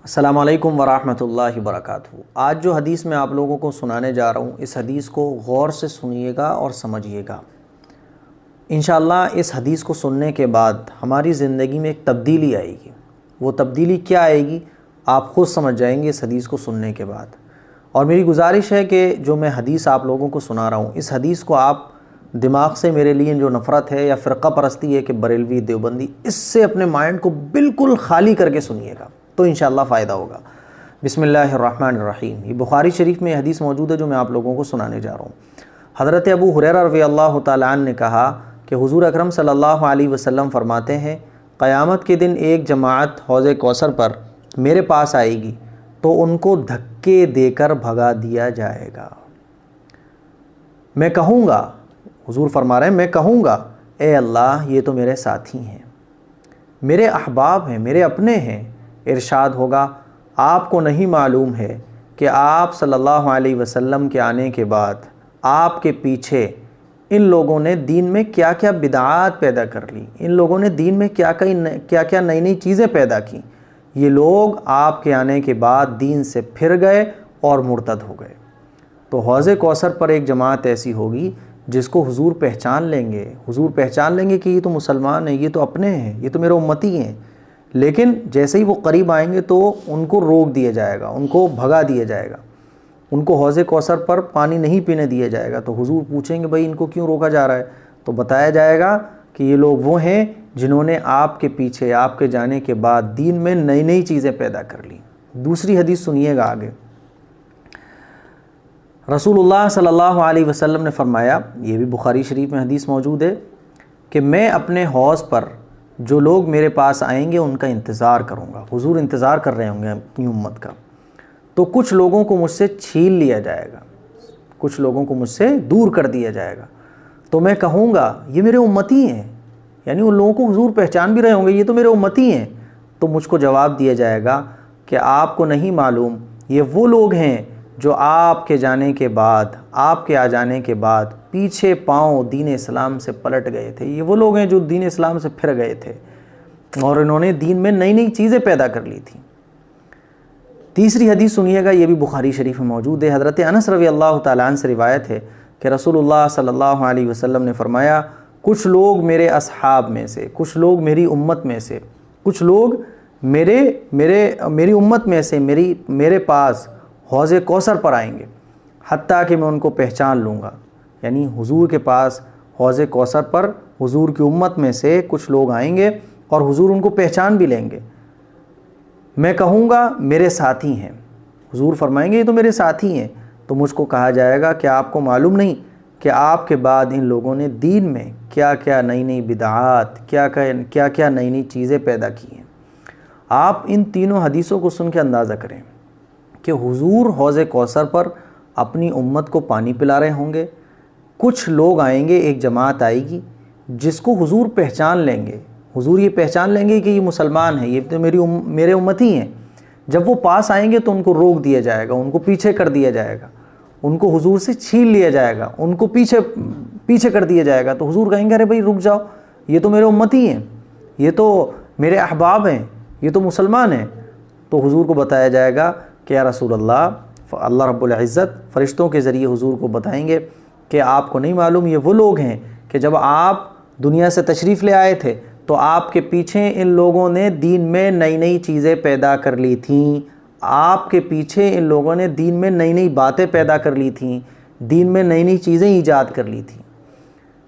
السلام علیکم ورحمۃ اللہ وبرکاتہ۔ آج جو حدیث میں آپ لوگوں کو سنانے جا رہا ہوں، اس حدیث کو غور سے سنیے گا اور سمجھیے گا۔ انشاءاللہ اس حدیث کو سننے کے بعد ہماری زندگی میں ایک تبدیلی آئے گی۔ وہ تبدیلی کیا آئے گی آپ خود سمجھ جائیں گے اس حدیث کو سننے کے بعد۔ اور میری گزارش ہے کہ جو میں حدیث آپ لوگوں کو سنا رہا ہوں، اس حدیث کو آپ دماغ سے میرے لیے جو نفرت ہے یا فرقہ پرستی ہے کہ بریلوی دیوبندی، اس سے اپنے مائنڈ کو بالکل خالی کر کے سنیے گا تو انشاءاللہ فائدہ ہوگا۔ بسم اللہ الرحمن الرحیم۔ یہ بخاری شریف میں حدیث موجود ہے جو میں آپ لوگوں کو سنانے جا رہا ہوں۔ حضرت ابو ہریرہ رضی اللہ تعالیٰ عنہ نے کہا کہ حضور اکرم صلی اللہ علیہ وسلم فرماتے ہیں، قیامت کے دن ایک جماعت حوض کوثر پر میرے پاس آئے گی تو ان کو دھکے دے کر بھگا دیا جائے گا۔ میں کہوں گا، حضور فرما رہے ہیں، میں کہوں گا اے اللہ یہ تو میرے ساتھی ہیں، میرے احباب ہیں، میرے اپنے ہیں۔ ارشاد ہوگا آپ کو نہیں معلوم ہے کہ آپ صلی اللہ علیہ وسلم کے آنے کے بعد آپ کے پیچھے ان لوگوں نے دین میں کیا کیا بدعات پیدا کر لی، ان لوگوں نے دین میں کیا کیا نئی نئی چیزیں پیدا کی۔ یہ لوگ آپ کے آنے کے بعد دین سے پھر گئے اور مرتد ہو گئے۔ تو حوض کوثر پر ایک جماعت ایسی ہوگی جس کو حضور پہچان لیں گے، حضور پہچان لیں گے کہ یہ تو مسلمان ہیں، یہ تو اپنے ہیں، یہ تو میرے امتی ہیں۔ لیکن جیسے ہی وہ قریب آئیں گے تو ان کو روک دیا جائے گا، ان کو بھگا دیا جائے گا، ان کو حوض کوثر پر پانی نہیں پینے دیا جائے گا۔ تو حضور پوچھیں گے بھائی ان کو کیوں روکا جا رہا ہے؟ تو بتایا جائے گا کہ یہ لوگ وہ ہیں جنہوں نے آپ کے پیچھے، آپ کے جانے کے بعد دین میں نئی نئی چیزیں پیدا کر لی۔ دوسری حدیث سنیے گا آگے۔ رسول اللہ صلی اللہ علیہ وسلم نے فرمایا، یہ بھی بخاری شریف میں حدیث موجود ہے، کہ میں اپنے حوض پر جو لوگ میرے پاس آئیں گے ان کا انتظار کروں گا۔ حضور انتظار کر رہے ہوں گے اپنی امت کا۔ تو کچھ لوگوں کو مجھ سے چھین لیا جائے گا، کچھ لوگوں کو مجھ سے دور کر دیا جائے گا۔ تو میں کہوں گا یہ میرے امتی ہیں، یعنی ان لوگوں کو حضور پہچان بھی رہے ہوں گے، یہ تو میرے امتی ہیں۔ تو مجھ کو جواب دیا جائے گا کہ آپ کو نہیں معلوم یہ وہ لوگ ہیں جو آپ کے جانے کے بعد، آپ کے آ جانے کے بعد پیچھے پاؤں دین اسلام سے پلٹ گئے تھے۔ یہ وہ لوگ ہیں جو دین اسلام سے پھر گئے تھے اور انہوں نے دین میں نئی نئی چیزیں پیدا کر لی تھیں۔ تیسری حدیث سنیے گا، یہ بھی بخاری شریف میں موجود ہے۔ حضرت انس رضی اللہ تعالیٰ عنہ سے روایت ہے کہ رسول اللہ صلی اللہ علیہ وسلم نے فرمایا، کچھ لوگ میرے اصحاب میں سے، کچھ لوگ میری امت میں سے، کچھ لوگ میری امت میں سے میرے پاس حوض کوثر پر آئیں گے حتیٰ کہ میں ان کو پہچان لوں گا۔ یعنی حضور کے پاس حوض کوثر پر حضور کی امت میں سے کچھ لوگ آئیں گے اور حضور ان کو پہچان بھی لیں گے۔ میں کہوں گا میرے ساتھی ہیں، حضور فرمائیں گے یہ تو میرے ساتھی ہیں۔ تو مجھ کو کہا جائے گا کہ آپ کو معلوم نہیں کہ آپ کے بعد ان لوگوں نے دین میں کیا کیا نئی نئی بدعات، کیا کیا نئی نئی چیزیں پیدا کی ہیں۔ آپ ان تینوں حدیثوں کو سن کے اندازہ کریں کہ حضور حوض کوثر پر اپنی امت کو پانی پلا رہے ہوں گے، کچھ لوگ آئیں گے، ایک جماعت آئے گی جس کو حضور پہچان لیں گے۔ حضور یہ پہچان لیں گے کہ یہ مسلمان ہیں، یہ تو میرے امتی ہیں۔ جب وہ پاس آئیں گے تو ان کو روک دیا جائے گا، ان کو پیچھے کر دیا جائے گا، ان کو حضور سے چھین لیا جائے گا، ان کو پیچھے کر دیا جائے گا۔ تو حضور کہیں گے ارے بھائی رک جاؤ، یہ تو میرے امتی ہیں، یہ تو میرے احباب ہیں، یہ تو مسلمان ہیں۔ تو حضور کو بتایا جائے گا کہ یا رسول اللہ رب العزت فرشتوں کے ذریعے حضور کو بتائیں گے کہ آپ کو نہیں معلوم یہ وہ لوگ ہیں کہ جب آپ دنیا سے تشریف لے آئے تھے تو آپ کے پیچھے ان لوگوں نے دین میں نئی نئی چیزیں پیدا کر لی تھیں، آپ کے پیچھے ان لوگوں نے دین میں نئی نئی باتیں پیدا کر لی تھیں، دین میں نئی نئی چیزیں ایجاد کر لی تھیں،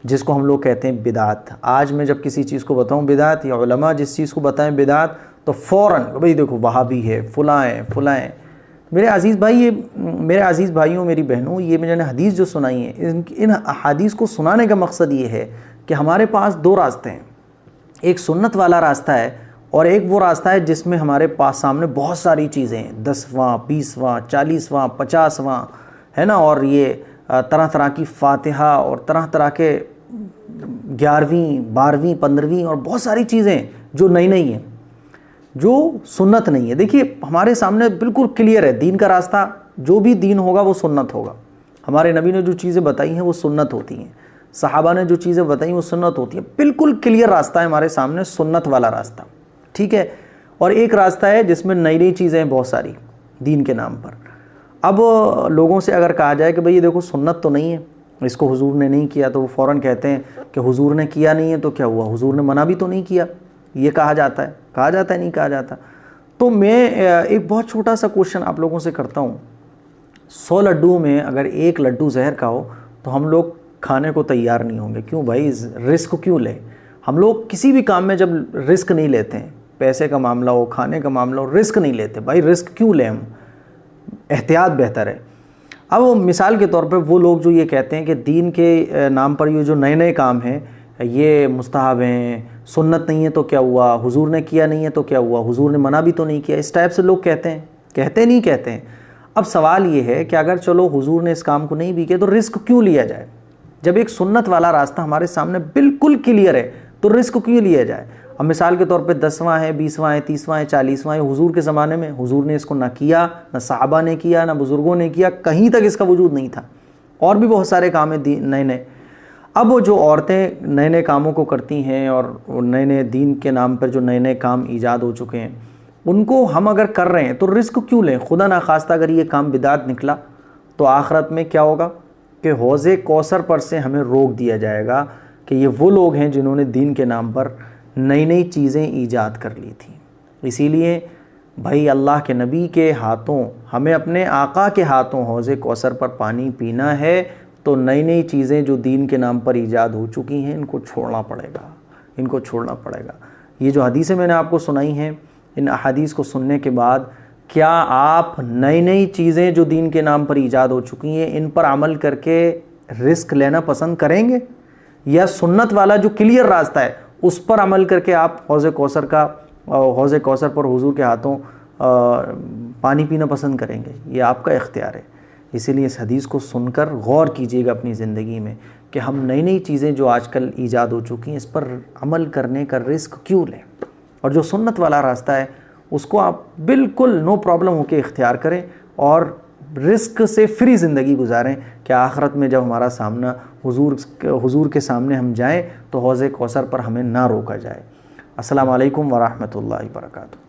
جس کو ہم لوگ کہتے ہیں بدعت۔ آج میں جب کسی چیز کو بتاؤں بدعت، یا علماء جس چیز کو بتائیں بدعت، تو فوراً بھئی دیکھو وہابی ہے، فلاں ہیں۔ میرے عزیز بھائیوں، میری بہنوں، یہ میں نے حدیث جو سنائی ہے، ان احادیث کو سنانے کا مقصد یہ ہے کہ ہمارے پاس دو راستے ہیں، ایک سنت والا راستہ ہے اور ایک وہ راستہ ہے جس میں ہمارے پاس سامنے بہت ساری چیزیں ہیں، 10واں 20واں 40واں 50واں ہے نا، اور یہ طرح طرح کی فاتحہ اور طرح طرح کے 11ویں 12ویں 15ویں اور بہت ساری چیزیں جو نئی نئی ہیں، جو سنت نہیں ہے۔ دیکھیے ہمارے سامنے بالکل کلیئر ہے، دین کا راستہ جو بھی دین ہوگا وہ سنت ہوگا۔ ہمارے نبی نے جو چیزیں بتائی ہیں وہ سنت ہوتی ہیں، صحابہ نے جو چیزیں بتائیں وہ سنت ہوتی ہیں، بالکل کلیئر راستہ ہے ہمارے سامنے، سنت والا راستہ، ٹھیک ہے۔ اور ایک راستہ ہے جس میں نئی نئی چیزیں ہیں بہت ساری دین کے نام پر۔ اب لوگوں سے اگر کہا جائے کہ بھئی یہ دیکھو سنت تو نہیں ہے، اس کو حضور نے نہیں کیا، تو وہ فوراً کہتے ہیں کہ حضور نے کیا نہیں ہے تو کیا ہوا، حضور نے منع بھی تو نہیں کیا، یہ کہا جاتا ہے نہیں کہا جاتا۔ تو میں ایک بہت چھوٹا سا کوشچن آپ لوگوں سے کرتا ہوں، 100 لڈو میں اگر ایک لڈو زہر کا ہو تو ہم لوگ کھانے کو تیار نہیں ہوں گے، کیوں بھائی؟ رسک کیوں لیں؟ ہم لوگ کسی بھی کام میں جب رسک نہیں لیتے ہیں، پیسے کا معاملہ ہو، کھانے کا معاملہ ہو، رسک نہیں لیتے بھائی، رسک کیوں لیں؟ ہم احتیاط بہتر ہے۔ اب مثال کے طور پہ وہ لوگ جو یہ کہتے ہیں کہ دین کے نام پر یہ جو نئے نئے کام ہیں یہ مستحب ہیں، سنت نہیں ہے تو کیا ہوا، حضور نے کیا نہیں ہے تو کیا ہوا، حضور نے منع بھی تو نہیں کیا، اس ٹائپ سے لوگ کہتے ہیں۔ اب سوال یہ ہے کہ اگر چلو حضور نے اس کام کو نہیں بھی کیا تو رسک کیوں لیا جائے؟ جب ایک سنت والا راستہ ہمارے سامنے بالکل کلیئر ہے تو رسک کیوں لیا جائے؟ اب مثال کے طور پہ 10واں ہے، 20واں ہے، 30واں ہے، 40واں ہے، حضور کے زمانے میں حضور نے اس کو نہ کیا، نہ صحابہ نے کیا، نہ بزرگوں نے کیا، کہیں تک اس کا وجود نہیں تھا۔ اور بھی بہت سارے کام ہیں نئے نئے۔ اب وہ جو عورتیں نئے نئے کاموں کو کرتی ہیں اور نئے نئے دین کے نام پر جو نئے نئے کام ایجاد ہو چکے ہیں ان کو ہم اگر کر رہے ہیں تو رسک کیوں لیں؟ خدا نخواستہ اگر یہ کام بدعت نکلا تو آخرت میں کیا ہوگا کہ حوض کوثر پر سے ہمیں روک دیا جائے گا کہ یہ وہ لوگ ہیں جنہوں نے دین کے نام پر نئی نئی چیزیں ایجاد کر لی تھیں۔ اسی لیے بھائی اللہ کے نبی کے ہاتھوں، ہمیں اپنے آقا کے ہاتھوں حوض کوثر پر پانی پینا ہے تو نئی نئی چیزیں جو دین کے نام پر ایجاد ہو چکی ہیں ان کو چھوڑنا پڑے گا۔ یہ جو حدیثیں میں نے آپ کو سنائی ہیں، ان احادیث کو سننے کے بعد کیا آپ نئی نئی چیزیں جو دین کے نام پر ایجاد ہو چکی ہیں ان پر عمل کر کے رسک لینا پسند کریں گے، یا سنت والا جو کلیئر راستہ ہے اس پر عمل کر کے آپ حوض کوثر پر حضور کے ہاتھوں پانی پینا پسند کریں گے؟ یہ آپ کا اختیار ہے۔ اسی لیے اس حدیث کو سن کر غور کیجئے گا اپنی زندگی میں کہ ہم نئی نئی چیزیں جو آج کل ایجاد ہو چکی ہیں اس پر عمل کرنے کا رسک کیوں لیں، اور جو سنت والا راستہ ہے اس کو آپ بالکل نو پرابلم ہو کے اختیار کریں اور رسک سے فری زندگی گزاریں کہ آخرت میں جب ہمارا سامنا حضور کے سامنے ہم جائیں تو حوض کوثر پر ہمیں نہ روکا جائے۔ السلام علیکم ورحمۃ اللہ وبرکاتہ۔